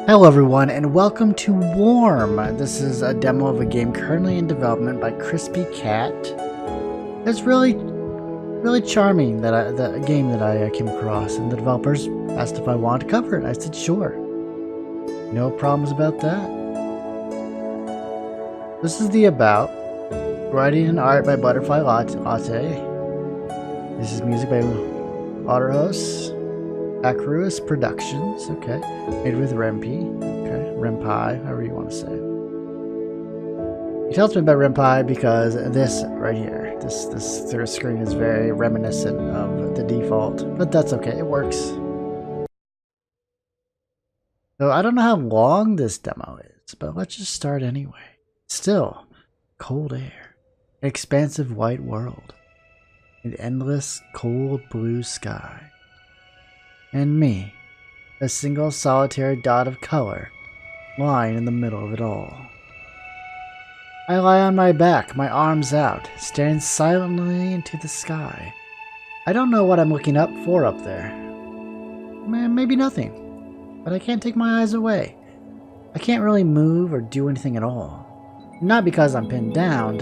Hello everyone and welcome to Warm. This is a demo of a game currently in development by Crispy Cat. It's really charming the game that I came across, and the developers asked if I wanted to cover it. I said sure. No problems about that. This is the about. Writing and art by Butterfly Latte. This is music by Otterhouse. Acruous Productions, okay. Made with Rempi, okay. Rempai, however you want to say it. He tells me about Rempai because this right here, this third screen is very reminiscent of the default, but that's okay, it works. So I don't know how long this demo is, but let's just start anyway. Still, cold air, an expansive white world, an endless cold blue sky. And me, a single solitary dot of color, lying in the middle of it all. I lie on my back, my arms out, staring silently into the sky. I don't know what I'm looking up for up there. Maybe nothing, but I can't take my eyes away. I can't really move or do anything at all. Not because I'm pinned down,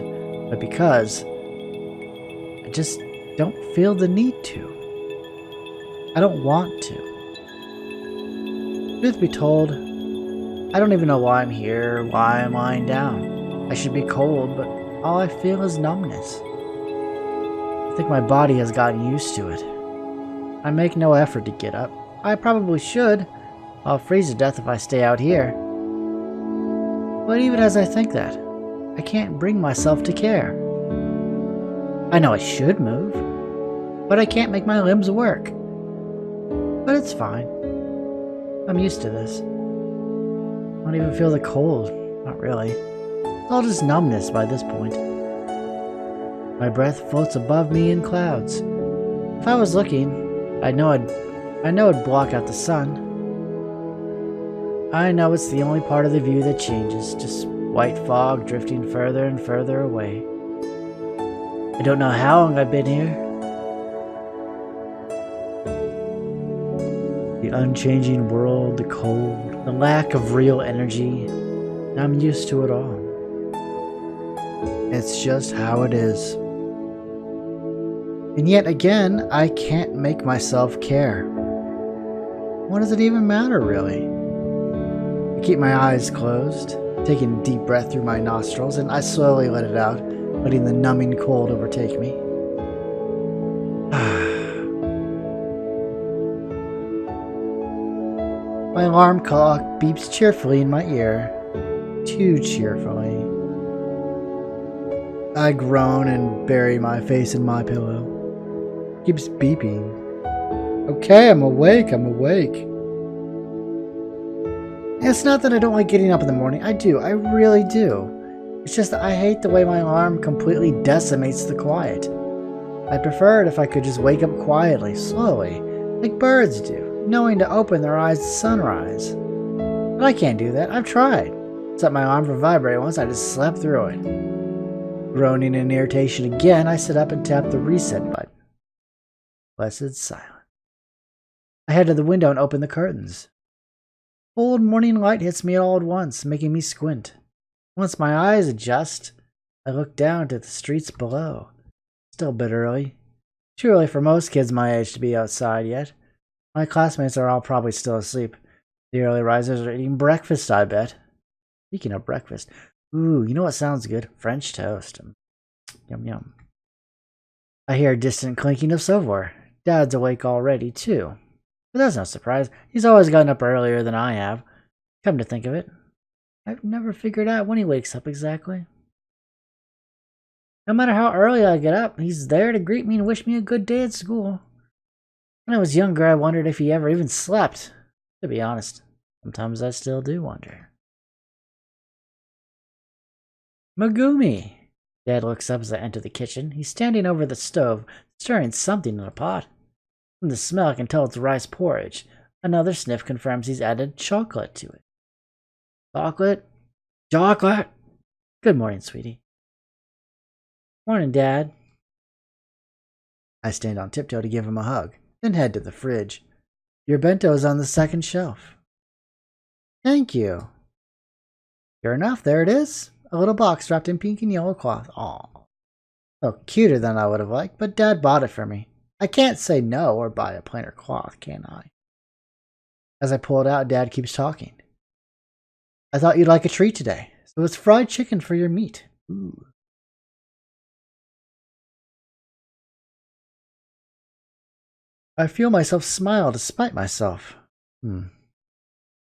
but because I just don't feel the need to. I don't want to. Truth be told, I don't even know why I'm here, why I'm lying down. I should be cold, but all I feel is numbness. I think my body has gotten used to it. I make no effort to get up. I probably should. I'll freeze to death if I stay out here. But even as I think that, I can't bring myself to care. I know I should move, but I can't make my limbs work. But it's fine. I'm used to this. I don't even feel the cold. Not really. It's all just numbness by this point. My breath floats above me in clouds. If I was looking, I know it'd block out the sun. I know it's the only part of the view that changes, just white fog drifting further and further away. I don't know how long I've been here. The unchanging world, the cold, the lack of real energy. I'm used to it all. It's just how it is. And yet again, I can't make myself care. What does it even matter, really? I keep my eyes closed, taking a deep breath through my nostrils, and I slowly let it out, letting the numbing cold overtake me. My alarm clock beeps cheerfully in my ear. Too cheerfully. I groan and bury my face in my pillow. It keeps beeping. Okay, I'm awake. It's not that I don't like getting up in the morning. I do. I really do. It's just that I hate the way my alarm completely decimates the quiet. I'd prefer it if I could just wake up quietly, slowly, like birds do, knowing to open their eyes at sunrise. But I can't do that. I've tried. Set my alarm for vibrate once, I just slept through it. Groaning in irritation again, I sit up and tap the reset button. Blessed silence. I head to the window and open the curtains. Cold morning light hits me all at once, making me squint. Once my eyes adjust, I look down to the streets below. Still a bit early. Too early for most kids my age to be outside yet. My classmates are all probably still asleep. The early risers are eating breakfast, I bet. Speaking of breakfast, ooh, you know what sounds good? French toast. Yum yum. I hear a distant clinking of silverware. Dad's awake already, too. But that's no surprise. He's always gotten up earlier than I have. Come to think of it, I've never figured out when he wakes up exactly. No matter how early I get up, he's there to greet me and wish me a good day at school. When I was younger, I wondered if he ever even slept. To be honest, sometimes I still do wonder. Megumi! Dad looks up as I enter the kitchen. He's standing over the stove, stirring something in a pot. From the smell, I can tell it's rice porridge. Another sniff confirms he's added chocolate to it. Chocolate? Chocolate! Good morning, sweetie. Morning, Dad. I stand on tiptoe to give him a hug, then head to the fridge. Your bento is on the second shelf. Thank you. Sure enough, there it is. A little box wrapped in pink and yellow cloth. Aw. Oh, cuter than I would have liked, but Dad bought it for me. I can't say no or buy a plainer cloth, can I? As I pull it out, Dad keeps talking. I thought you'd like a treat today, so it's fried chicken for your meat. Ooh. I feel myself smile despite myself.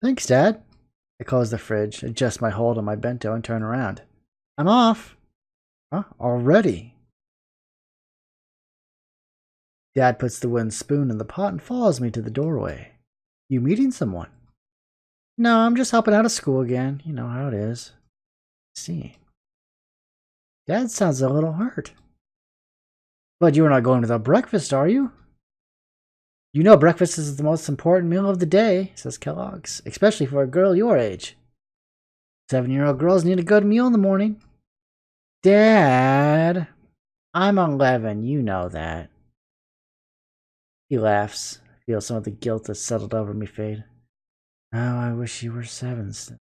Thanks, Dad. I close the fridge, adjust my hold on my bento, and turn around. I'm off. Huh? Already? Dad puts the wooden spoon in the pot and follows me to the doorway. You meeting someone? No, I'm just helping out of school again. You know how it is. See. Dad sounds a little hurt. But you're not going without breakfast, are you? You know breakfast is the most important meal of the day, says Kellogg's, especially for a girl your age. 7-year-old girls need a good meal in the morning. Dad, I'm 11, you know that. He laughs. I feel some of the guilt that's settled over me fade. Oh, I wish you were 7 still.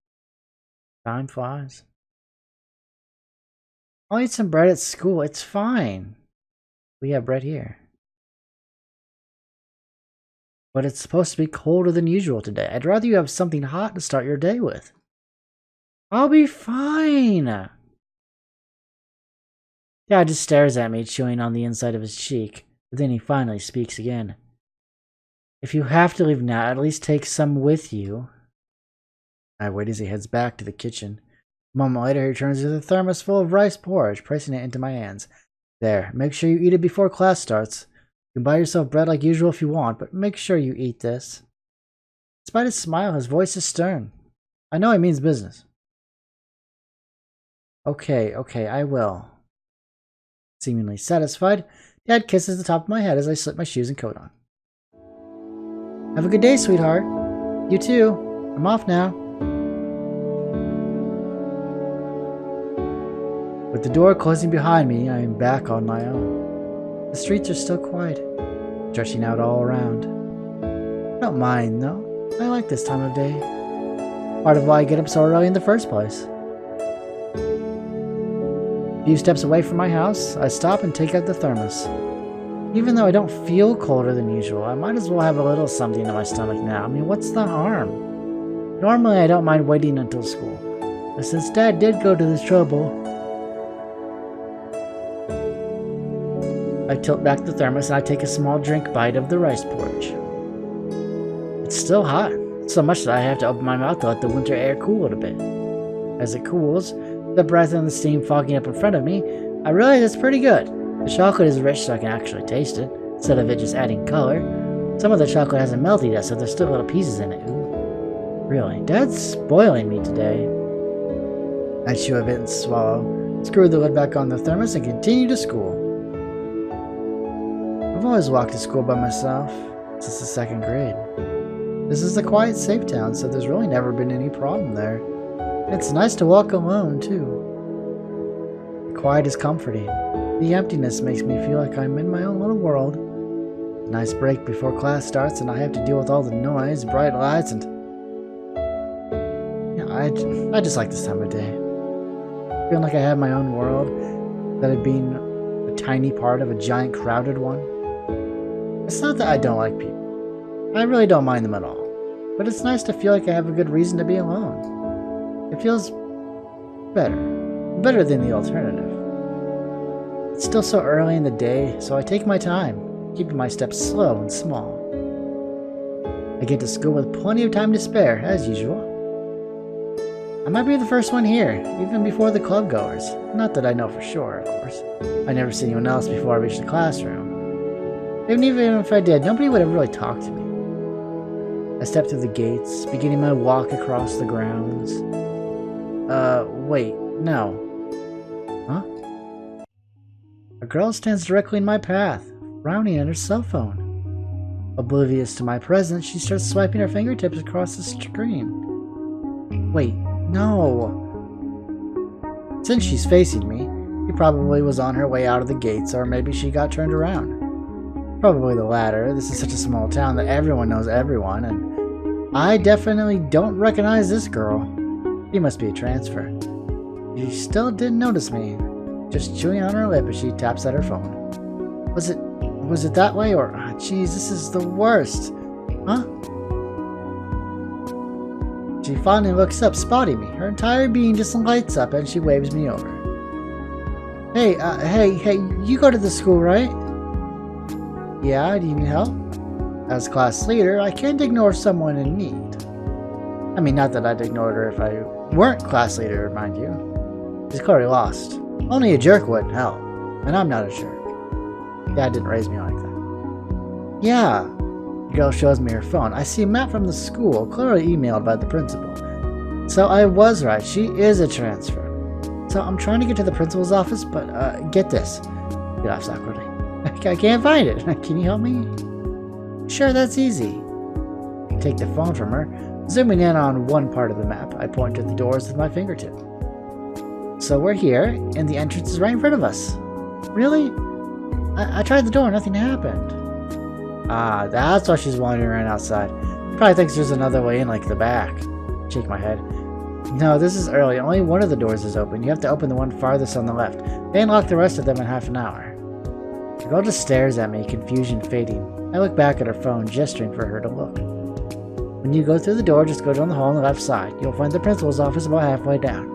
Time flies. I'll eat some bread at school. It's fine. We have bread here. But it's supposed to be colder than usual today. I'd rather you have something hot to start your day with. I'll be fine. Dad just stares at me, chewing on the inside of his cheek. But then he finally speaks again. If you have to leave now, at least take some with you. I wait as he heads back to the kitchen. A moment later, he returns with a thermos full of rice porridge, pressing it into my hands. There, make sure you eat it before class starts. You can buy yourself bread like usual if you want, but make sure you eat this. Despite his smile, his voice is stern. I know he means business. Okay, I will. Seemingly satisfied, Dad kisses the top of my head as I slip my shoes and coat on. Have a good day, sweetheart. You too. I'm off now. With the door closing behind me, I am back on my own. The streets are still quiet, stretching out all around. I don't mind, though. I like this time of day. Part of why I get up so early in the first place. A few steps away from my house, I stop and take out the thermos. Even though I don't feel colder than usual, I might as well have a little something in my stomach now. I mean, what's the harm? Normally, I don't mind waiting until school. But since Dad did go to this trouble, I tilt back the thermos and I take a small drink bite of the rice porridge. It's still hot, so much that I have to open my mouth to let the winter air cool it a bit. As it cools, the breath and the steam fogging up in front of me, I realize it's pretty good. The chocolate is rich so I can actually taste it, instead of it just adding color. Some of the chocolate hasn't melted yet, so there's still little pieces in it. Ooh. Really, Dad's spoiling me today. I chew a bit and swallow, screw the lid back on the thermos, and continue to school. I've always walked to school by myself, since the 2nd grade. This is a quiet, safe town, so there's really never been any problem there. It's nice to walk alone, too. The quiet is comforting. The emptiness makes me feel like I'm in my own little world. A nice break before class starts and I have to deal with all the noise, bright lights, and... Yeah, I just like this time of day. Feeling like I have my own world, instead of being a tiny part of a giant crowded one. It's not that I don't like people. I really don't mind them at all. But it's nice to feel like I have a good reason to be alone. It feels better than the alternative. It's still so early in the day, so I take my time, keeping my steps slow and small. I get to school with plenty of time to spare, as usual. I might be the first one here, even before the club goers. Not that I know for sure, of course. I never see anyone else before I reach the classroom. Even if I did, nobody would ever really talk to me. I step through the gates, beginning my walk across the grounds. Wait, no. Huh? A girl stands directly in my path, frowning at her cell phone. Oblivious to my presence, she starts swiping her fingertips across the screen. Wait, no. Since she's facing me, she probably was on her way out of the gates, or maybe she got turned around. Probably the latter. This is such a small town that everyone knows everyone, and I definitely don't recognize this girl. She must be a transfer. She still didn't notice me, just chewing on her lip as she taps at her phone. Was it that way or... Jeez, this is the worst. Huh? She finally looks up, spotting me. Her entire being just lights up and she waves me over. Hey, you go to the school, right? Yeah, do you need help? As class leader, I can't ignore someone in need. I mean, not that I'd ignore her if I weren't class leader, mind you. She's clearly lost. Only a jerk would, hell. And I'm not a jerk. Dad didn't raise me like that. Yeah. The girl shows me her phone. I see a map from the school, clearly emailed by the principal. So I was right, she is a transfer. So I'm trying to get to the principal's office, but get this. He laughs awkwardly. I can't find it. Can you help me? Sure, that's easy. I take the phone from her. Zooming in on one part of the map, I point to the doors with my fingertip. So we're here, and the entrance is right in front of us. Really? I tried the door, nothing happened. Ah, that's why she's wandering around outside. Probably thinks there's another way in, like the back. Shake my head. No, this is early. Only one of the doors is open. You have to open the one farthest on the left. They unlock the rest of them in half an hour. The girl just stares at me, confusion fading. I look back at her phone, gesturing for her to look. When you go through the door, just go down the hall on the left side. You'll find the principal's office about halfway down.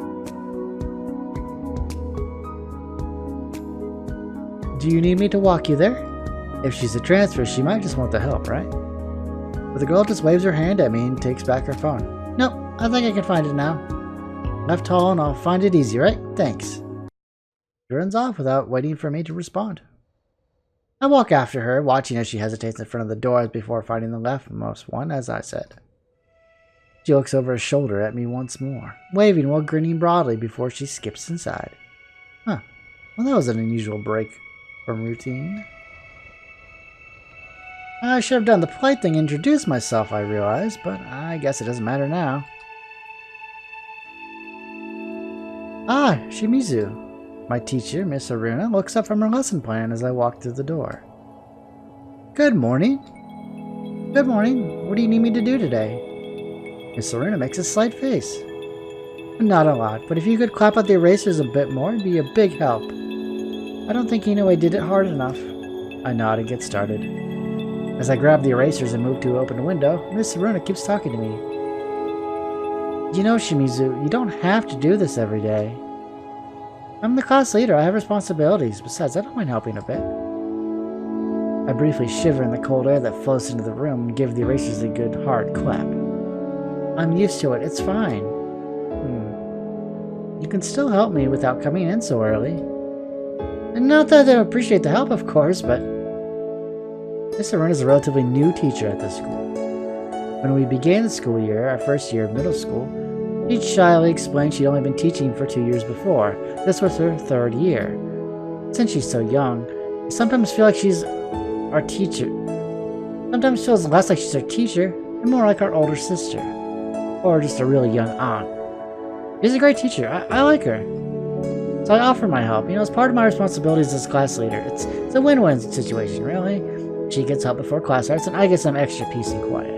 Do you need me to walk you there? If she's a transfer, she might just want the help, right? But the girl just waves her hand at me and takes back her phone. Nope, I think I can find it now. Left hall and I'll find it easy, right? Thanks. She runs off without waiting for me to respond. I walk after her, watching as she hesitates in front of the doors before finding the leftmost one, as I said. She looks over her shoulder at me once more, waving while grinning broadly before she skips inside. Huh. Well, that was an unusual break from routine. I should have done the polite thing and introduced myself, I realized, but I guess it doesn't matter now. Ah, Shimizu. My teacher, Miss Aruna, looks up from her lesson plan as I walk through the door. Good morning. Good morning. What do you need me to do today? Miss Aruna makes a slight face. Not a lot, but if you could clap out the erasers a bit more, it'd be a big help. I don't think Inoue did it hard enough. I nod and get started. As I grab the erasers and move to open the window, Miss Aruna keeps talking to me. You know, Shimizu, you don't have to do this every day. I'm the class leader, I have responsibilities. Besides, I don't mind helping a bit. I briefly shiver in the cold air that flows into the room and give the erasers a good hard clap. I'm used to it, it's fine. You can still help me without coming in so early. And not that I don't appreciate the help, of course, but... Miss Aruna is a relatively new teacher at this school. When we began the school year, our first year of middle school, she shyly explained she'd only been teaching for 2 years before. This was her 3rd year. Since she's so young, I sometimes feel like she's our teacher. Sometimes feels less like she's our teacher and more like our older sister. Or just a really young aunt. She's a great teacher. I like her. So I offer my help. As part of my responsibilities as class leader. It's a win-win situation, really. She gets help before class starts, and I get some extra peace and quiet.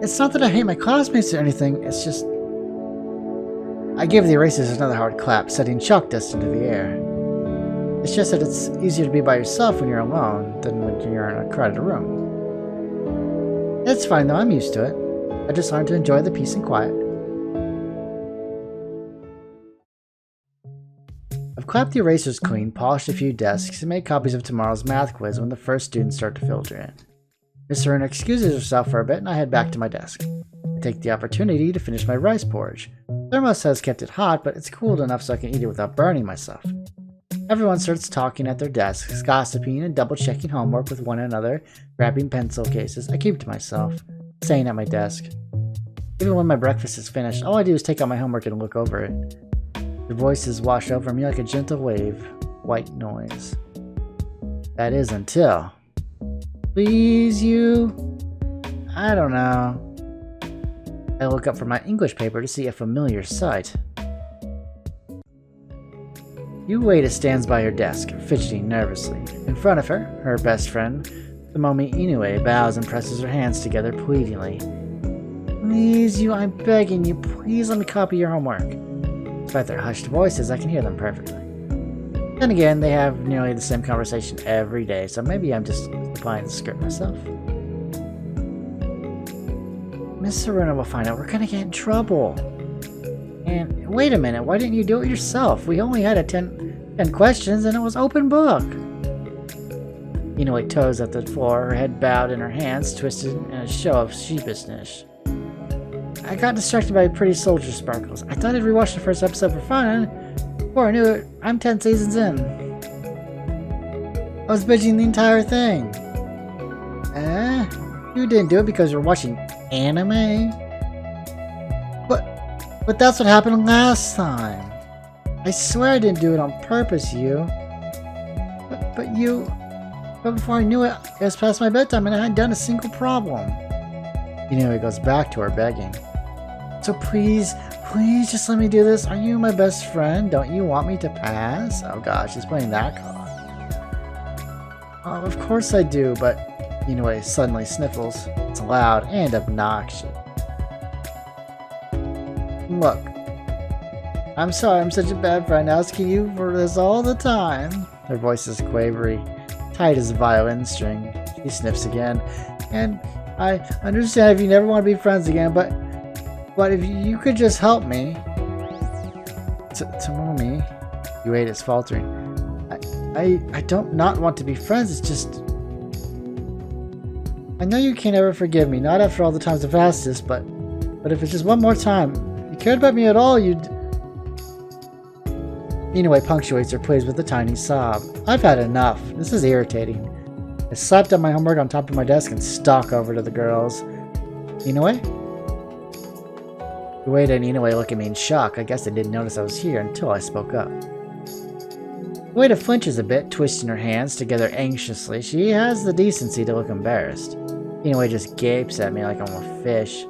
It's not that I hate my classmates or anything, it's just... I give the erasers another hard clap, setting chalk dust into the air. It's just that it's easier to be by yourself when you're alone than when you're in a crowded room. It's fine though, I'm used to it. I just learned to enjoy the peace and quiet. I've clapped the erasers clean, polished a few desks, and made copies of tomorrow's math quiz when the first students start to filter in. Miss Aruna excuses herself for a bit and I head back to my desk. I take the opportunity to finish my rice porridge. Thermos has kept it hot, but it's cooled enough so I can eat it without burning myself. Everyone starts talking at their desks, gossiping and double-checking homework with one another, grabbing pencil cases. I keep to myself, staying at my desk. Even when my breakfast is finished, all I do is take out my homework and look over it. The voices wash over me like a gentle wave. White noise. That is until... Please, you... I don't know. I look up from my English paper to see a familiar sight. Inoue stands by her desk, fidgeting nervously. In front of her, her best friend, The moment Inoue bows and presses her hands together pleadingly. Please, I'm begging you, please let me copy your homework. Despite their hushed voices, I can hear them perfectly. Then again, they have nearly the same conversation every day, so maybe I'm just applying the script myself. Miss Haruna will find out we're gonna get in trouble. And wait a minute, why didn't you do it yourself? We only had 10 questions and it was open book. Inoue toes at the floor, her head bowed and her hands twisted in a show of sheepishness. I got distracted by pretty soldier sparkles. I thought I'd rewatch the first episode for fun, and before I knew it, I'm 10 seasons in. I was binging the entire thing. You didn't do it because you're watching anime? But that's what happened last time. I swear I didn't do it on purpose, But before I knew it, it was past my bedtime and I hadn't done a single problem. It goes back to her begging. So please just let me do this. Are you my best friend? Don't you want me to pass? Oh gosh, she's playing that card. Of course I do, but Inoue suddenly sniffles. It's loud and obnoxious. Look, I'm sorry I'm such a bad friend asking you for this all the time. Her voice is quavery, tight as a violin string. She sniffs again. And I understand if you never want to be friends again, but if you could just help me. Tomomi, Yueda is faltering. I don't not want to be friends, it's just... I know you can't ever forgive me, not after all the times I've asked this, but if it's just one more time, if you cared about me at all, you'd... Inoue punctuates her pleas with a tiny sob. I've had enough. This is irritating. I slapped up my homework on top of my desk and stalk over to the girls. Inoue? Yueda and Inoue look at me in shock. I guess they didn't notice I was here until I spoke up. Yueda flinches a bit, twisting her hands together anxiously. She has the decency to look embarrassed. Inoue just gapes at me like I'm a fish.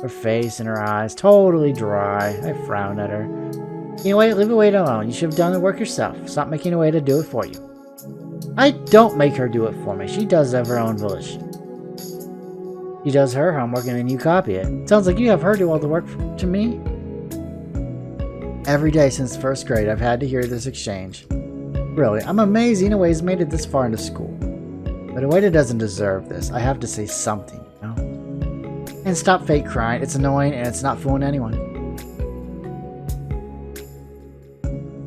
Her face and her eyes totally dry. I frown at her. Inoue, leave Yueda alone. You should have done the work yourself. Stop making Yueda do it for you. I don't make her do it for me. She does of her own volition. She does her homework and then you copy it. Sounds like you have her do all the work to me. Every day since first grade, I've had to hear this exchange. Really, I'm amazed Inoue's made it this far into school. But Yueda doesn't deserve this. I have to say something, you know? And stop fake crying. It's annoying and it's not fooling anyone.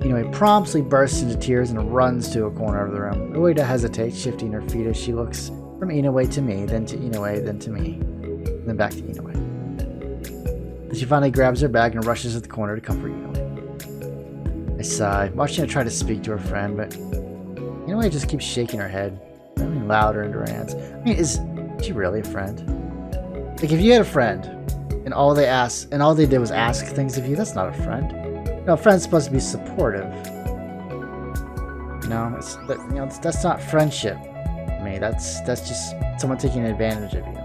Inoue promptly bursts into tears and runs to a corner of the room. Yueda hesitates, shifting her feet as she looks from Inoue to me, then to Inoue, then to me, and then back to Inoue. Then she finally grabs her bag and rushes to the corner to comfort Inoue. I sigh, watching her try to speak to her friend, but Inoue just keeps shaking her head, getting louder in her hands. I mean, is she really a friend? Like, if you had a friend, and all they did was ask things of you, that's not a friend. No, a friend's supposed to be supportive. That's not friendship. I mean, that's just someone taking advantage of you.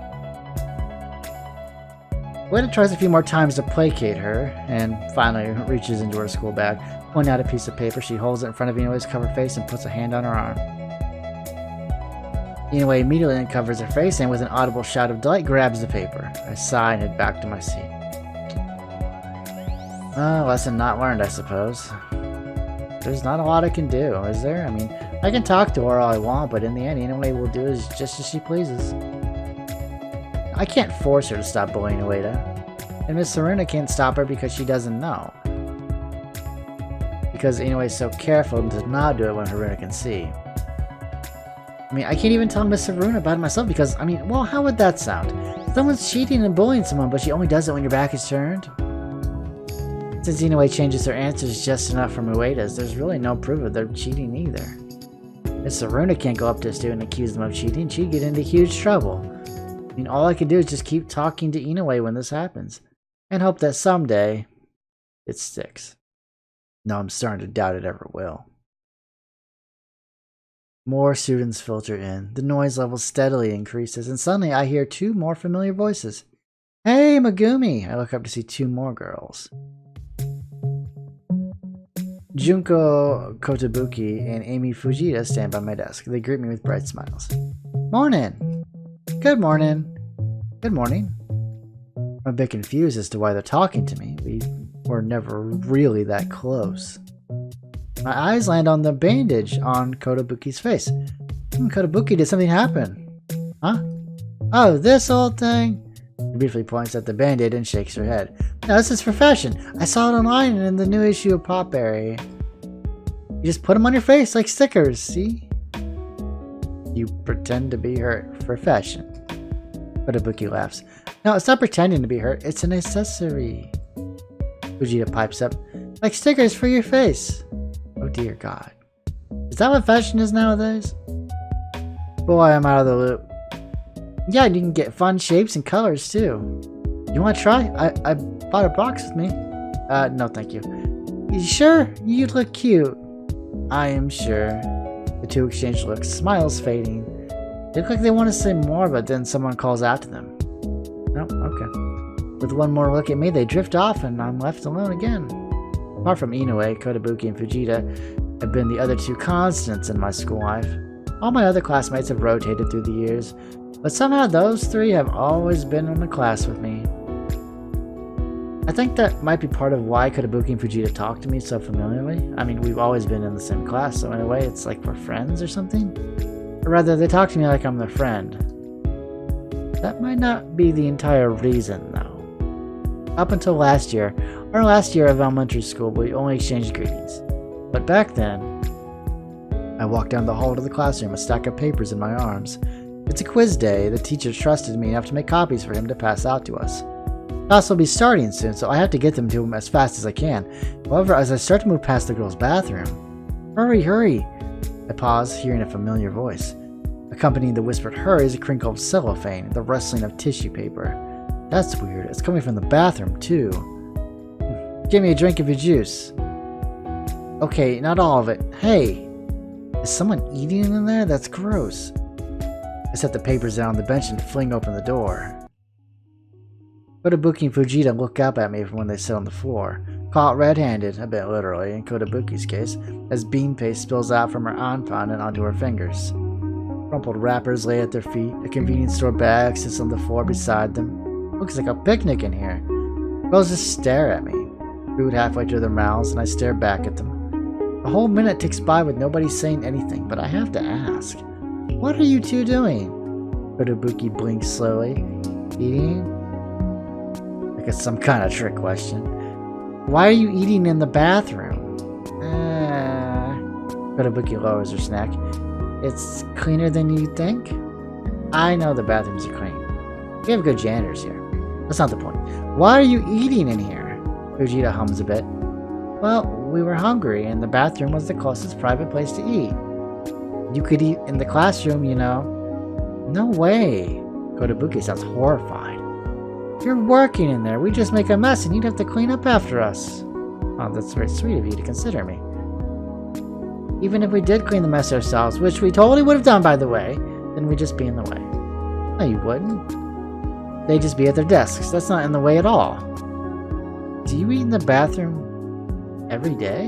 Yueda tries a few more times to placate her, and finally reaches into her school bag, pulling out a piece of paper. She holds it in front of Inoue's covered face and puts a hand on her arm. Inoue immediately uncovers her face and with an audible shout of delight grabs the paper. I sigh and head back to my seat. Lesson not learned, I suppose. There's not a lot I can do, is there? I mean, I can talk to her all I want, but in the end, Inoue will do just as she pleases. I can't force her to stop bullying Yueda, and Miss Haruna can't stop her because she doesn't know. Because Inoue is so careful to not do it when Haruna can see. I mean, I can't even tell Miss Haruna about it myself because, I mean, well, how would that sound? Someone's cheating and bullying someone, but she only does it when your back is turned? Since Inoue changes her answers just enough from Ueda's, there's really no proof of their cheating either. Miss Haruna can't go up to a student and accuse them of cheating, she'd get into huge trouble. I mean, all I can do is just keep talking to Inoue when this happens, and hope that someday it sticks. No, I'm starting to doubt it ever will. More students filter in. The noise level steadily increases, and suddenly I hear two more familiar voices. Hey, Megumi! I look up to see two more girls. Junko Kotobuki and Amy Fujita stand by my desk. They greet me with bright smiles. Morning. Good morning. Good morning. I'm a bit confused as to why they're talking to me. We were never really that close. My eyes land on the bandage on Kotobuki's face. Kotobuki, did something happen? Huh? Oh, this old thing? She briefly points at the band-aid and shakes her head. No, this is for fashion. I saw it online in the new issue of Popberry. You just put them on your face like stickers, see? You pretend to be hurt for fashion. Kotobuki laughs. No, it's not pretending to be hurt. It's an accessory. Fujita pipes up. Like stickers for your face. Oh dear God. Is that what fashion is nowadays? Boy, I'm out of the loop. Yeah, you can get fun shapes and colors too. You want to try? I bought a box with me. No thank you. You sure? You look cute. I am sure. The two exchange looks, smiles fading. They look like they want to say more, but then someone calls out to them. Oh, okay. With one more look at me, they drift off and I'm left alone again. Apart from Inoue, Kotobuki, and Fujita have been the other two constants in my school life. All my other classmates have rotated through the years, but somehow those three have always been in the class with me. I think that might be part of why Kotobuki and Fujita talk to me so familiarly. I mean, we've always been in the same class, so in a way it's like we're friends or something. Or rather, they talk to me like I'm their friend. That might not be the entire reason, though. Up until last year, our last year of elementary school, we only exchanged greetings. But back then, I walked down the hall to the classroom, a stack of papers in my arms. It's a quiz day. The teacher trusted me enough to make copies for him to pass out to us. Class will be starting soon, so I have to get them to him as fast as I can. However, as I start to move past the girl's bathroom... Hurry, hurry! I pause, hearing a familiar voice. Accompanying the whispered hurry is a crinkle of cellophane, the rustling of tissue paper. That's weird. It's coming from the bathroom, too. Give me a drink of your juice. Okay, not all of it. Hey! Is someone eating in there? That's gross. I set the papers down on the bench and fling open the door. Kotobuki and Fujita look up at me from when they sit on the floor, caught red-handed, a bit literally in Kotobuki's case, as bean paste spills out from her anpan and onto her fingers. Crumpled wrappers lay at their feet, a convenience store bag sits on the floor beside them. Looks like a picnic in here. Girls just stare at me, food halfway to their mouths, and I stare back at them. A whole minute ticks by with nobody saying anything, but I have to ask. What are you two doing? Kotobuki blinks slowly. Eating? Like it's some kind of trick question. Why are you eating in the bathroom? Kotobuki lowers her snack. It's cleaner than you think? I know the bathrooms are clean. We have good janitors here. That's not the point. Why are you eating in here? Fujita hums a bit. Well, we were hungry and the bathroom was the closest private place to eat. You could eat in the classroom, you know. No way. Kotobuki sounds horrified. You're working in there. We just make a mess and you'd have to clean up after us. Oh, that's very sweet of you to consider me. Even if we did clean the mess ourselves, which we totally would have done, by the way, then we'd just be in the way. No, you wouldn't. They'd just be at their desks. That's not in the way at all. Do you eat in the bathroom every day?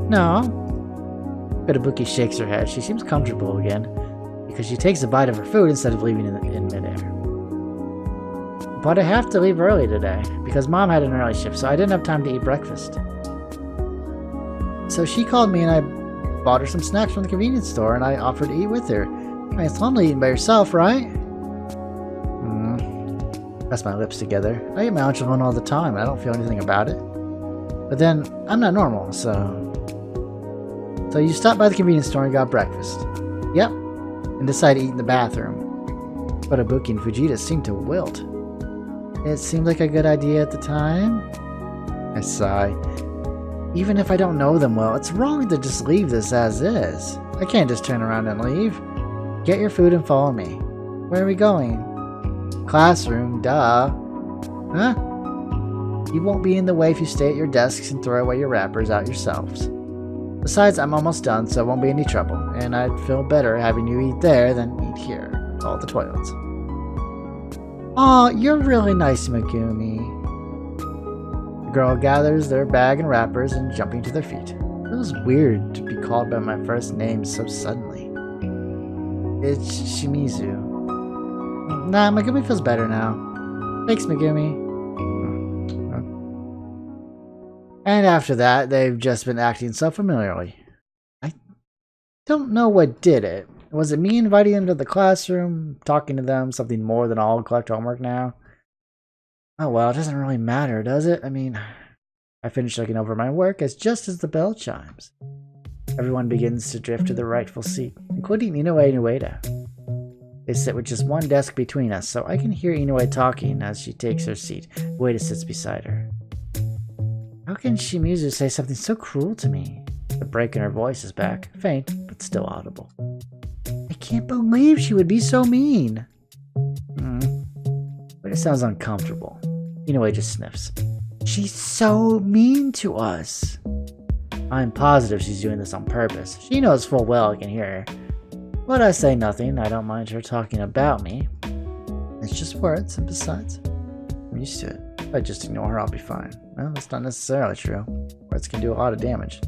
No. Kotobuki shakes her head. She seems comfortable again, because she takes a bite of her food instead of leaving it in midair. But I have to leave early today, because Mom had an early shift, so I didn't have time to eat breakfast. So she called me and I bought her some snacks from the convenience store and I offered to eat with her. I mean, it's lonely eating by yourself, right? Press my lips together. I eat my lunch alone all the time and I don't feel anything about it. But then, I'm not normal, so... So you stopped by the convenience store and got breakfast. Yep. And decided to eat in the bathroom. Kotobuki and Fujita seemed to wilt. It seemed like a good idea at the time. I sigh. Even if I don't know them well, it's wrong to just leave this as is. I can't just turn around and leave. Get your food and follow me. Where are we going? Classroom, duh. Huh? You won't be in the way if you stay at your desks and throw away your wrappers out yourselves. Besides, I'm almost done, so it won't be any trouble, and I'd feel better having you eat there than eat here. All the toilets. Aw, you're really nice, Megumi. The girl gathers their bag and wrappers and jumping to their feet. It was weird to be called by my first name so suddenly. It's Shimizu. Nah, Megumi feels better now. Thanks, Megumi. And after that, they've just been acting so familiarly. I don't know what did it. Was it me inviting them to the classroom, talking to them, something more than all collect homework now? Oh well, it doesn't really matter, does it? I mean, I finish looking over my work just as the bell chimes. Everyone begins to drift to their rightful seat, including Inoue and Ueda. They sit with just one desk between us, so I can hear Inoue talking as she takes her seat. Ueda sits beside her. How can Shimizu say something so cruel to me? The break in her voice is back, faint, but still audible. I can't believe she would be so mean. But it sounds uncomfortable. Inoue just sniffs. She's so mean to us. I'm positive she's doing this on purpose. She knows full well I can hear her. But I say nothing. I don't mind her talking about me. It's just words, and besides, I'm used to it. If I just ignore her, I'll be fine. Well, that's not necessarily true. Words can do a lot of damage.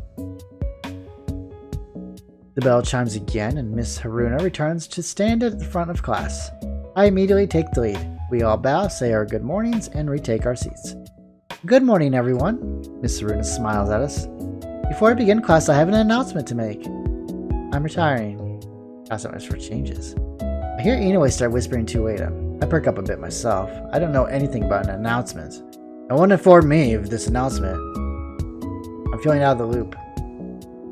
The bell chimes again, and Miss Haruna returns to stand at the front of class. I immediately take the lead. We all bow, say our good mornings, and retake our seats. Good morning, everyone. Miss Haruna smiles at us. Before I begin class, I have an announcement to make. I'm retiring. That's not much for changes. I hear Inoue start whispering to Ueda. I perk up a bit myself. I don't know anything about an announcement. No one informed me of this announcement. I'm feeling out of the loop.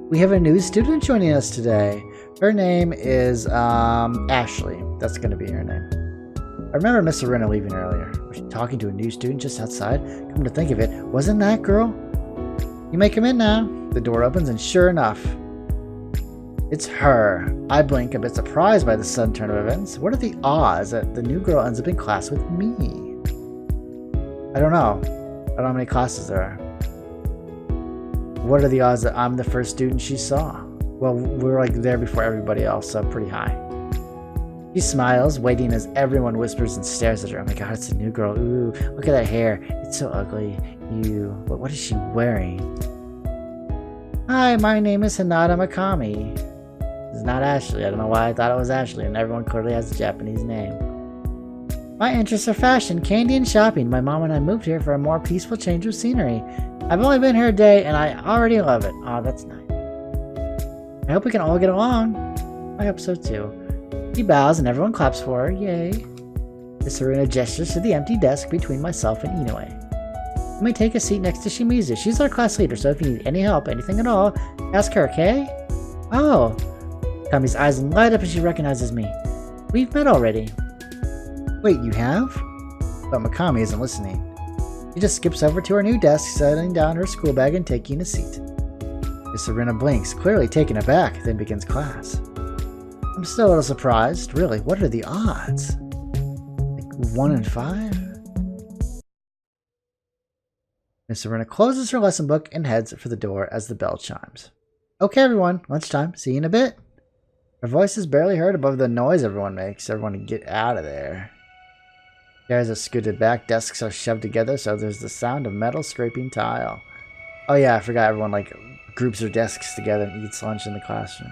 We have a new student joining us today. Her name is, Ashley. That's going to be her name. I remember Miss Serena leaving earlier. Was she talking to a new student just outside? Come to think of it, wasn't that girl? You may come in now. The door opens and sure enough, it's her. I blink, a bit surprised by the sudden turn of events. What are the odds that the new girl ends up in class with me? I don't know. I don't know how many classes there are. What are the odds that I'm the first student she saw? Well, we're like there before everybody else, so pretty high. She smiles, waiting as everyone whispers and stares at her. Oh my god, it's a new girl. Ooh, look at that hair. It's so ugly. Ew. What is she wearing? Hi, my name is Hinata Mikami. It's not Ashley. I don't know why I thought it was Ashley, and everyone clearly has a Japanese name. My interests are fashion, candy, and shopping. My mom and I moved here for a more peaceful change of scenery. I've only been here a day, and I already love it. Oh, that's nice. I hope we can all get along. I hope so, too. She bows, and everyone claps for her. Yay. Miss Haruna gestures to the empty desk between myself and Inoue. Let me take a seat next to Shimizu. She's our class leader, so if you need any help, anything at all, ask her, okay? Oh. Kami's eyes light up as she recognizes me. We've met already. Wait, you have? But Mikami isn't listening. She just skips over to her new desk, setting down her school bag and taking a seat. Miss Serena blinks, clearly taken aback, then begins class. I'm still a little surprised. Really, what are the odds? Like 1 in 5? Miss Serena closes her lesson book and heads for the door as the bell chimes. Okay, everyone, lunchtime. See you in a bit. Her voice is barely heard above the noise everyone makes. Everyone get out of there. Chairs are scooted back, desks are shoved together, so there's the sound of metal scraping tile. Oh yeah, I forgot everyone groups their desks together and eats lunch in the classroom.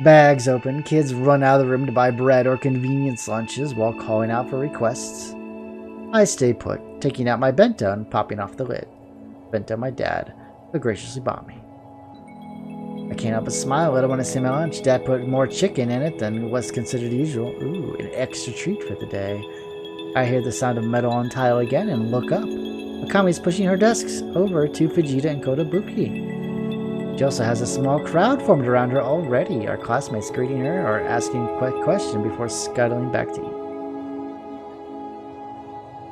Bags open, kids run out of the room to buy bread or convenience lunches while calling out for requests. I stay put, taking out my bento and popping off the lid. Bento my dad, who graciously bought me. I can't help but smile a little when I see my lunch. Dad put more chicken in it than was considered usual. Ooh, an extra treat for the day. I hear the sound of metal on tile again and look up. Mikami's pushing her desks over to Fujita and Kotobuki. She also has a small crowd formed around her already, our classmates greeting her or asking a quick question before scuttling back to eat.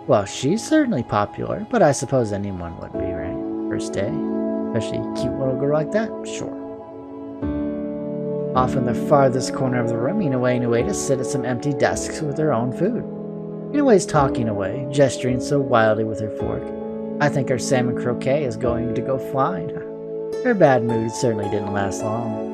Well, she's certainly popular, but I suppose anyone would be, right? First day? Especially a cute little girl like that? Sure. Off in the farthest corner of the room, Inoue and Ueda sit at some empty desks with their own food. Inoue's talking away, gesturing so wildly with her fork. I think her salmon croquet is going to go flying. Her bad mood certainly didn't last long.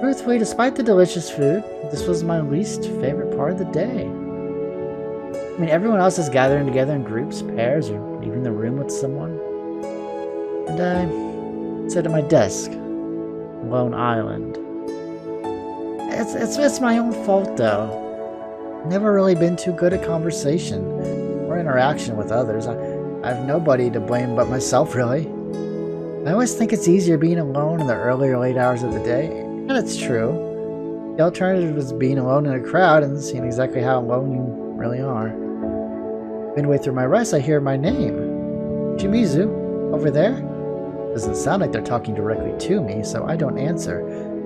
Truthfully, despite the delicious food, this was my least favorite part of the day. I mean, everyone else is gathering together in groups, pairs, or leaving the room with someone. And I sat at my desk, Lone Island. It's my own fault, though. Never really been too good at conversation or interaction with others. I have nobody to blame but myself, really. I always think it's easier being alone in the early or late hours of the day, and it's true. The alternative is being alone in a crowd and seeing exactly how alone you really are. Midway through my rest, I hear my name. Shimizu, over there? Doesn't sound like they're talking directly to me, so I don't answer.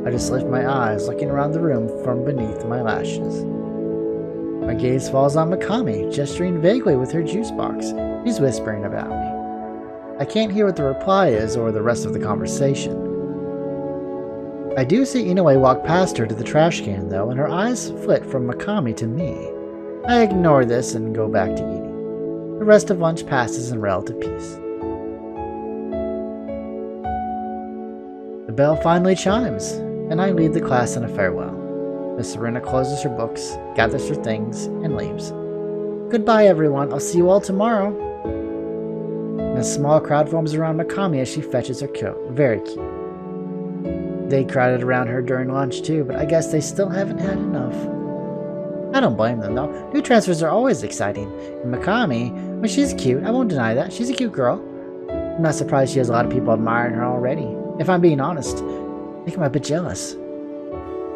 I just lift my eyes, looking around the room from beneath my lashes. My gaze falls on Megumi, gesturing vaguely with her juice box. She's whispering about me. I can't hear what the reply is or the rest of the conversation. I do see Inoue walk past her to the trash can, though, and her eyes flit from Megumi to me. I ignore this and go back to eating. The rest of lunch passes in relative peace. The bell finally chimes, and I lead the class in a farewell. Miss Serena closes her books, gathers her things, and leaves. Goodbye, everyone. I'll see you all tomorrow. And a small crowd forms around Megumi as she fetches her coat. Very cute. They crowded around her during lunch too, but I guess they still haven't had enough. I don't blame them, though. New transfers are always exciting. And Megumi, well, she's cute. I won't deny that. She's a cute girl. I'm not surprised she has a lot of people admiring her already. If I'm being honest, I think I'm a bit jealous.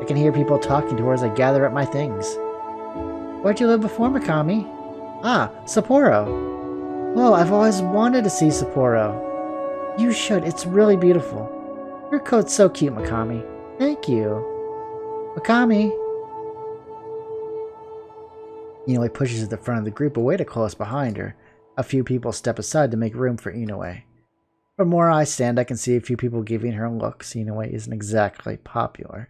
I can hear people talking to her as I gather up my things. Where'd you live before, Megumi? Ah, Sapporo. Oh, I've always wanted to see Sapporo. You should. It's really beautiful. Your coat's so cute, Megumi. Thank you. Megumi. Inoue pushes at the front of the group away to close behind her. A few people step aside to make room for Inoue. From where I stand, I can see a few people giving her looks. Inoue isn't exactly popular.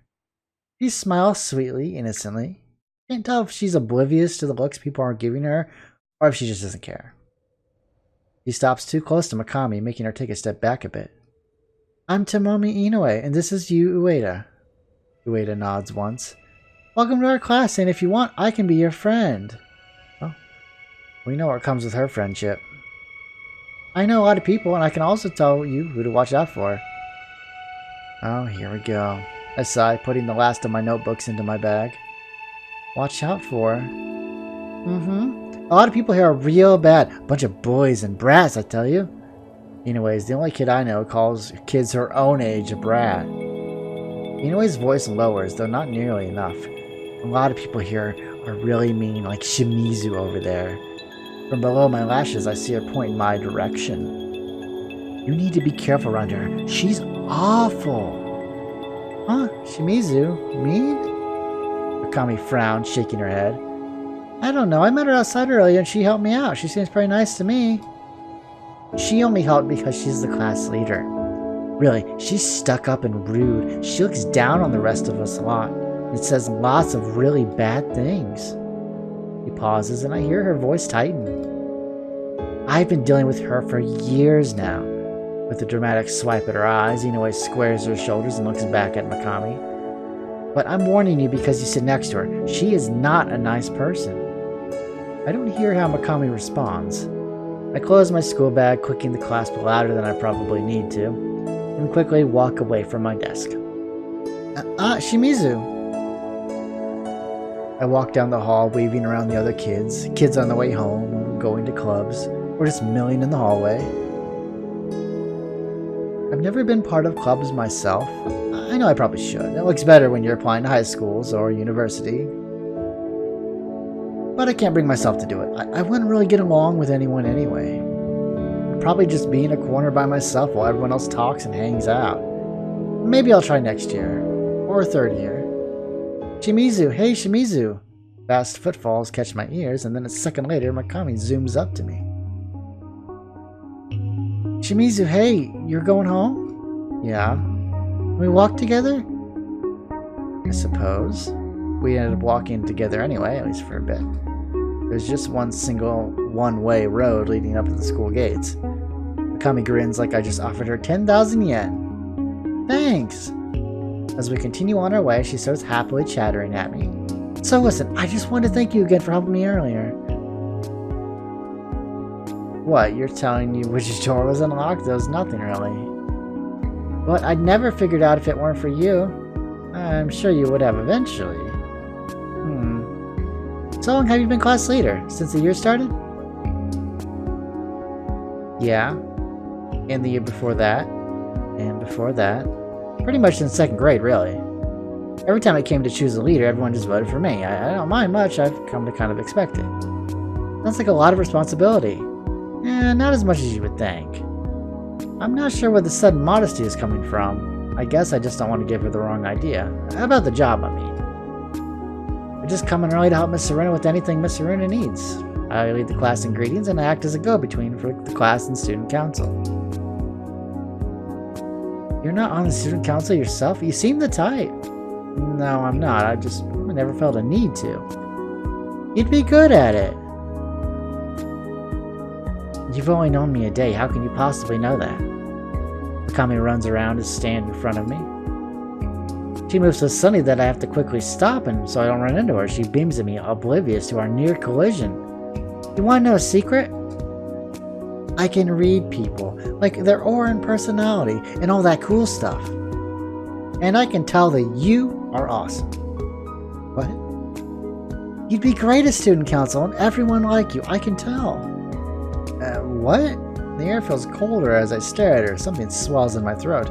She smiles sweetly, innocently. Can't tell if she's oblivious to the looks people are giving her, or if she just doesn't care. She stops too close to Megumi, making her take a step back a bit. I'm Tomomi Inoue, and this is Yu Ueda. Ueda nods once. Welcome to our class, and if you want, I can be your friend. Well, we know what comes with her friendship. I know a lot of people, and I can also tell you who to watch out for. Oh, here we go. I sigh, putting the last of my notebooks into my bag. Watch out for. A lot of people here are real bad. A bunch of boys and brats, I tell you. Anyways, the only kid I know calls kids her own age a brat. Inoue's voice lowers, though not nearly enough. A lot of people here are really mean, like Shimizu over there. From below my lashes, I see her point in my direction. You need to be careful around her. She's awful. Huh? Shimizu? Mean? Megumi frowned, shaking her head. I don't know. I met her outside earlier and she helped me out. She seems pretty nice to me. She only helped because she's the class leader. Really, she's stuck up and rude. She looks down on the rest of us a lot. And says lots of really bad things. He pauses and I hear her voice tighten. I've been dealing with her for years now. With a dramatic swipe at her eyes, Inoue squares her shoulders and looks back at Megumi. But I'm warning you because you sit next to her. She is not a nice person. I don't hear how Megumi responds. I close my school bag, clicking the clasp louder than I probably need to, and quickly walk away from my desk. Shimizu! I walk down the hall, waving around the other kids on the way home, going to clubs, or just milling in the hallway. I've never been part of clubs myself. I know I probably should. It looks better when you're applying to high schools or university. But I can't bring myself to do it. I wouldn't really get along with anyone anyway. I'd probably just be in a corner by myself while everyone else talks and hangs out. Maybe I'll try next year. Or third year. Shimizu, hey Shimizu! Fast footfalls catch my ears, and then a second later, Megumi zooms up to me. Shimizu, hey, you're going home? Yeah. We walk together? I suppose. We ended up walking together anyway, at least for a bit. There's just one single one-way road leading up to the school gates. Megumi grins like I just offered her 10,000 yen. Thanks! As we continue on our way, she starts happily chattering at me. So listen, I just wanted to thank you again for helping me earlier. What, you're telling me which door was unlocked? There was nothing really. But I'd never figured out if it weren't for you. I'm sure you would have eventually. So long have you been class leader? Since the year started? Yeah. And the year before that. And before that. Pretty much in 2nd grade, really. Every time I came to choose a leader, everyone just voted for me. I don't mind much, I've come to kind of expect it. Sounds like a lot of responsibility. Not as much as you would think. I'm not sure where the sudden modesty is coming from. I guess I just don't want to give her the wrong idea. About the job, I mean. I just come in early to help Miss Serena with anything Miss Serena needs. I lead the class in greetings and I act as a go-between for the class and student council. You're not on the student council yourself? You seem the type. No, I'm not. I never felt a need to. You'd be good at it. You've only known me a day. How can you possibly know that? Megumi runs around to stand in front of me. She moves so suddenly that I have to quickly stop, and so I don't run into her. She beams at me, oblivious to our near collision. You want to know a secret? I can read people, like their aura and personality, and all that cool stuff. And I can tell that you are awesome. What? You'd be great at student council, and everyone like you, I can tell. What? The air feels colder as I stare at her. Something swells in my throat.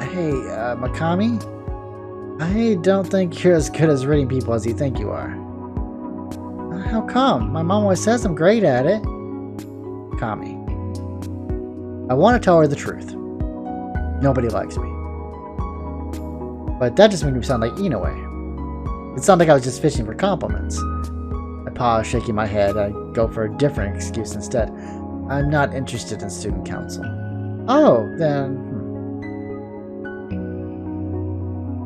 Hey, Megumi? I don't think you're as good as reading people as you think you are. How come? My mom always says I'm great at it. Megumi. I want to tell her the truth. Nobody likes me. But that just made me sound like Inoue. It sounded like I was just fishing for compliments. I pause, shaking my head. I go for a different excuse instead. I'm not interested in student council. Oh, then...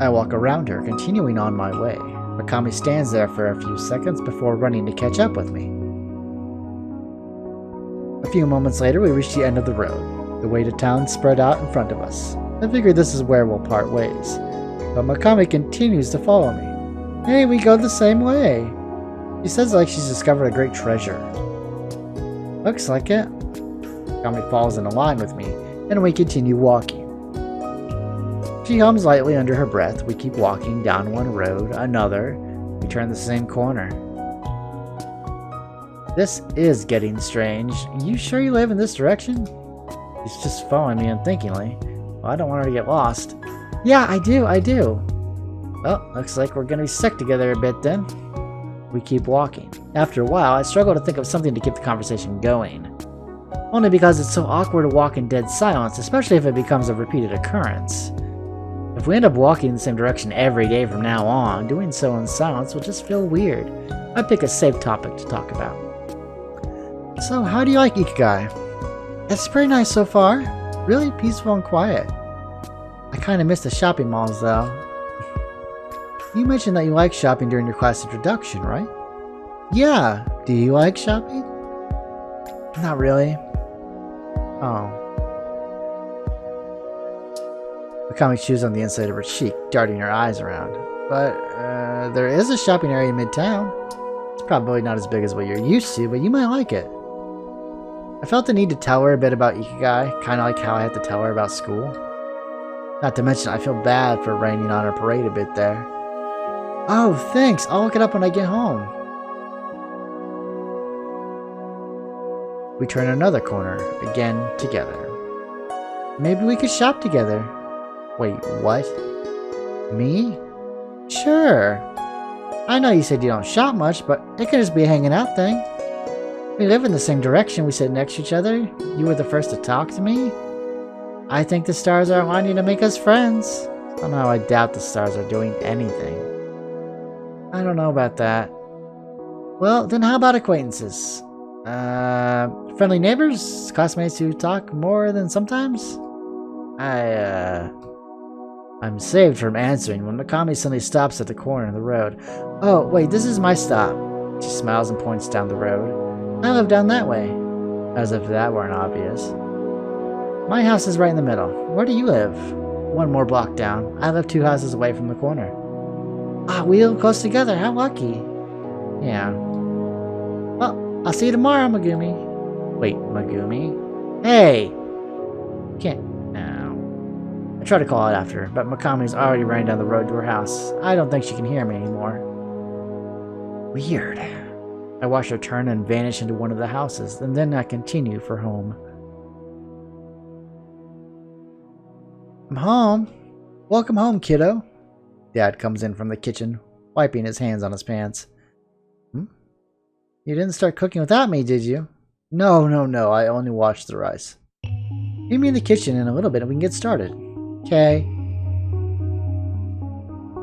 I walk around her, continuing on my way. Megumi stands there for a few seconds before running to catch up with me. A few moments later, we reach the end of the road. The way to town spread out in front of us. I figure this is where we'll part ways. But Megumi continues to follow me. Hey, we go the same way. She says like she's discovered a great treasure. Looks like it. Megumi falls in line with me, and we continue walking. She hums lightly under her breath. We keep walking down one road, another. We turn the same corner. This is getting strange. You sure you live in this direction? She's just following me unthinkingly. Well, I don't want her to get lost. Yeah, I do. Well, looks like we're gonna be stuck together a bit then. We keep walking. After a while, I struggle to think of something to keep the conversation going. Only because it's so awkward to walk in dead silence, especially if it becomes a repeated occurrence. If we end up walking in the same direction every day from now on, doing so in silence will just feel weird. I'd pick a safe topic to talk about. So, how do you like Ikigai? It's pretty nice so far. Really peaceful and quiet. I kinda miss the shopping malls though. You mentioned that you like shopping during your class introduction, right? Yeah. Do you like shopping? Not really. Oh. Megumi chews on the inside of her cheek, darting her eyes around. But, there is a shopping area in Midtown. It's probably not as big as what you're used to, but you might like it. I felt the need to tell her a bit about Ikigai, kinda like how I had to tell her about school. Not to mention, I feel bad for raining on her parade a bit there. Oh, thanks! I'll look it up when I get home. We turn another corner, again together. Maybe we could shop together. Wait, what? Me? Sure. I know you said you don't shop much, but it could just be a hanging out thing. We live in the same direction, we sit next to each other. You were the first to talk to me. I think the stars are aligning to make us friends. Somehow I doubt the stars are doing anything. I don't know about that. Well, then how about acquaintances? Friendly neighbors? Classmates who talk more than sometimes? I'm saved from answering when Megumi suddenly stops at the corner of the road. Oh, wait, this is my stop. She smiles and points down the road. I live down that way. As if that weren't obvious. My house is right in the middle. Where do you live? One more block down. I live 2 houses away from the corner. Ah, we live close together. How lucky. Yeah. Well, I'll see you tomorrow, Megumi. Wait, Megumi? Hey! Can't... No. I tried to call out after her, but Makami's already running down the road to her house. I don't think she can hear me anymore. Weird. I watched her turn and vanish into one of the houses, and then I continue for home. I'm home. Welcome home, kiddo. Dad comes in from the kitchen, wiping his hands on his pants. You didn't start cooking without me, did you? No. I only washed the rice. Meet me in the kitchen in a little bit and we can get started. Okay.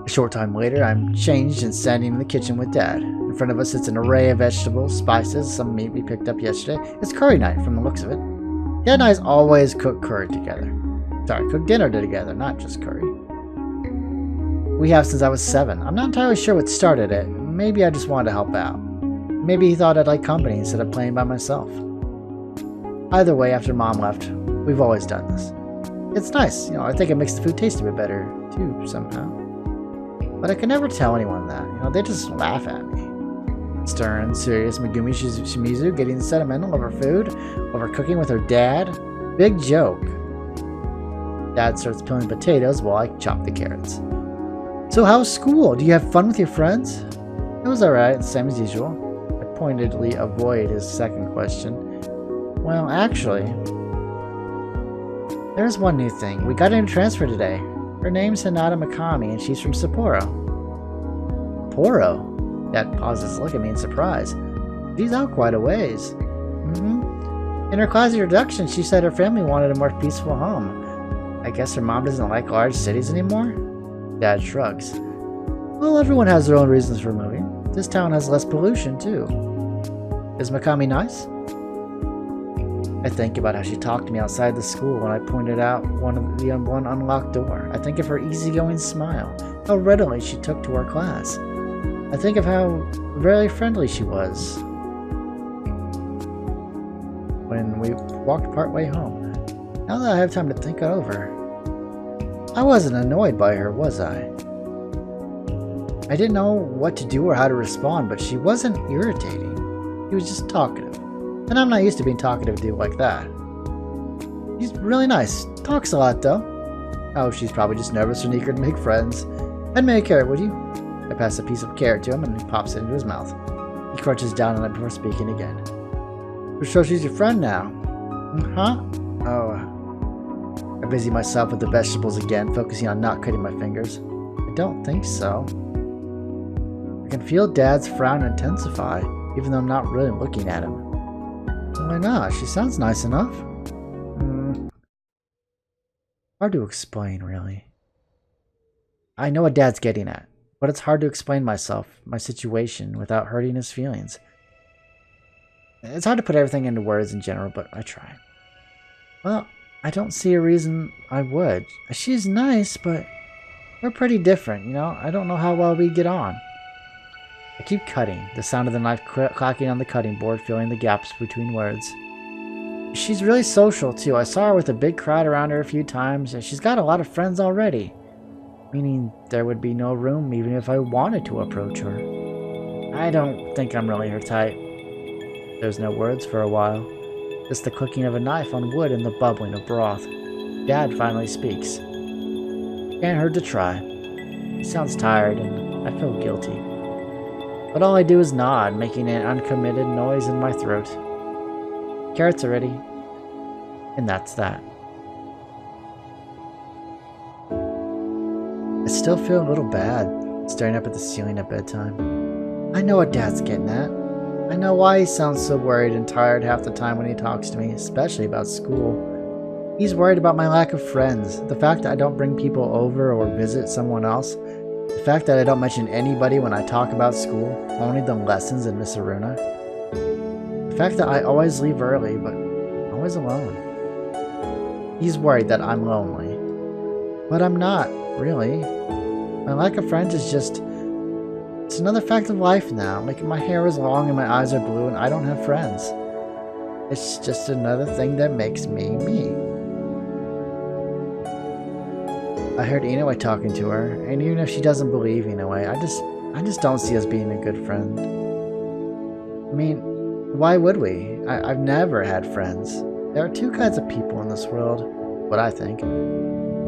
A short time later, I'm changed and standing in the kitchen with Dad. In front of us sits an array of vegetables, spices, some meat we picked up yesterday. It's curry night from the looks of it. Dad and I always cook curry together. Sorry, cook dinner together, not just curry. We have since I was 7. I'm not entirely sure what started it. Maybe I just wanted to help out. Maybe he thought I'd like company instead of playing by myself. Either way, after Mom left, we've always done this. It's nice, I think it makes the food taste a bit better, too, somehow. But I can never tell anyone that, they just laugh at me. Stern, serious Megumi Shimizu getting sentimental over food, over cooking with her dad. Big joke. Dad starts peeling potatoes while I chop the carrots. So how's school? Do you have fun with your friends? It was alright, same as usual. I pointedly avoid his second question. Well, actually, there's one new thing. We got a new transfer today. Her name's Hinata Mikami, and she's from Sapporo. Sapporo? Dad pauses to look at me in surprise. She's out quite a ways. In her class introduction, she said her family wanted a more peaceful home. I guess her mom doesn't like large cities anymore? Dad shrugs. Well, everyone has their own reasons for moving. This town has less pollution, too. Is Mikami nice? I think about how she talked to me outside the school when I pointed out one unlocked door. I think of her easygoing smile, how readily she took to our class. I think of how very friendly she was when we walked partway home. Now that I have time to think it over, I wasn't annoyed by her, was I? I didn't know what to do or how to respond, but she wasn't irritating. She was just talkative. And I'm not used to being talkative to dude like that. She's really nice. Talks a lot, though. Oh, she's probably just nervous or eager to make friends. Hand me a carrot, would you? I pass a piece of carrot to him and he pops it into his mouth. He crunches down on it before speaking again. So she's your friend now. Huh? Oh. I busy myself with the vegetables again, focusing on not cutting my fingers. I don't think so. I can feel Dad's frown intensify, even though I'm not really looking at him. Why not? She sounds nice enough. Hard to explain, really. I know what Dad's getting at, but it's hard to explain myself, my situation, without hurting his feelings. It's hard to put everything into words in general, but I try. Well, I don't see a reason I would. She's nice, but we're pretty different, I don't know how well we get on. I keep cutting, the sound of the knife clacking on the cutting board filling the gaps between words. She's really social, too. I saw her with a big crowd around her a few times, and she's got a lot of friends already. Meaning there would be no room even if I wanted to approach her. I don't think I'm really her type. There's no words for a while. Just the clicking of a knife on wood and the bubbling of broth. Dad finally speaks. Can't hurt to try. He sounds tired, and I feel guilty. But all I do is nod, making an uncommitted noise in my throat. Carrots are ready. And that's that. I still feel a little bad, staring up at the ceiling at bedtime. I know what Dad's getting at. I know why he sounds so worried and tired half the time when he talks to me, especially about school. He's worried about my lack of friends, the fact that I don't bring people over or visit someone else, the fact that I don't mention anybody when I talk about school, only the lessons and Miss Aruna. The fact that I always leave early, but always alone. He's worried that I'm lonely. But I'm not, really. My lack of friends is just... it's another fact of life now. Like, my hair is long and my eyes are blue and I don't have friends. It's just another thing that makes me me. I heard Inoue talking to her, and even if she doesn't believe Inoue, I just don't see us being a good friend. I mean, why would we? I've never had friends. There are two kinds of people in this world, what I think.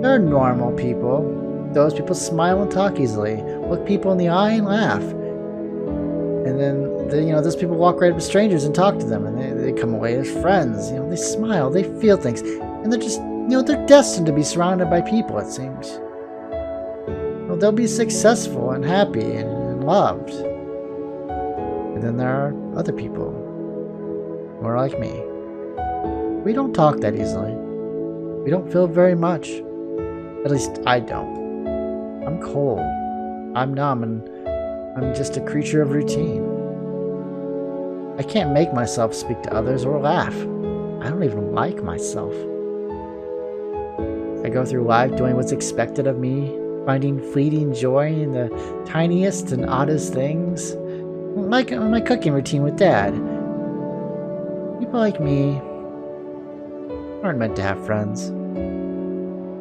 They're normal people. Those people smile and talk easily, look people in the eye and laugh. And then, those people walk right up to strangers and talk to them, and they come away as friends. They smile, they feel things, and they're just, they're destined to be surrounded by people, it seems. They'll be successful and happy and loved. And then there are other people who are like me. We don't talk that easily. We don't feel very much. At least I don't. I'm cold. I'm numb, and I'm just a creature of routine. I can't make myself speak to others or laugh. I don't even like myself. I go through life doing what's expected of me, finding fleeting joy in the tiniest and oddest things. Like my cooking routine with Dad. People like me aren't meant to have friends.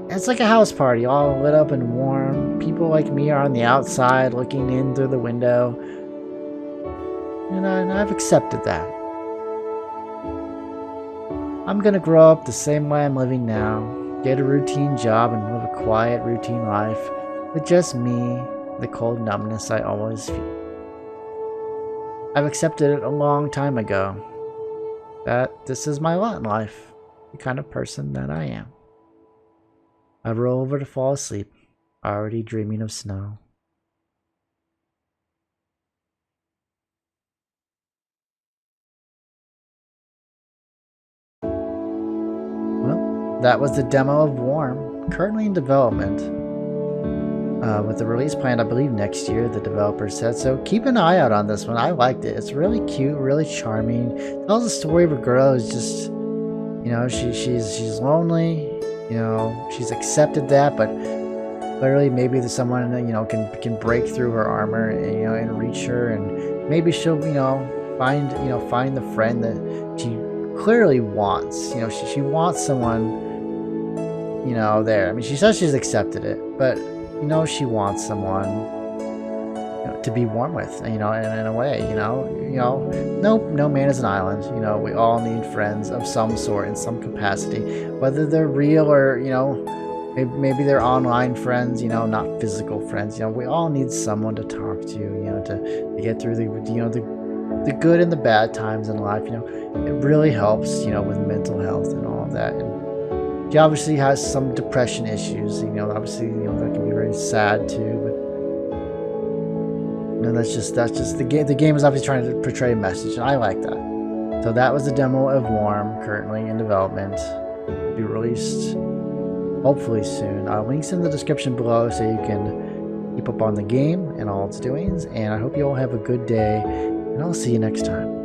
It's like a house party, all lit up and warm. People like me are on the outside looking in through the window. And I've accepted that. I'm gonna grow up the same way I'm living now. Get a routine job and live a quiet, routine life. With just me, the cold numbness I always feel. I've accepted it a long time ago. That this is my lot in life. The kind of person that I am. I roll over to fall asleep, already dreaming of snow. Well, that was the demo of Warm, currently in development. With the release planned, I believe, next year, the developer said. So keep an eye out on this one. I liked it. It's really cute, really charming. It tells the story of a girl who's just, she's lonely. She's accepted that, but clearly maybe there's someone that can break through her armor and reach her, and maybe she'll find the friend that she clearly wants. She wants someone there. I mean, she says she's accepted it, but she wants someone to be warm with, in a way. No man is an island. We all need friends of some sort in some capacity, whether they're real or maybe they're online friends, not physical friends. We all need someone to talk to, to get through the good and the bad times in life. It really helps, with mental health and all of that. And she obviously has some depression issues. Obviously, that can be very sad too. But that's just the game. The game is obviously trying to portray a message, and I like that. So that was the demo of Warm, currently in development. It'll be released hopefully soon. Links in the description below so you can keep up on the game and all its doings. And I hope you all have a good day, and I'll see you next time.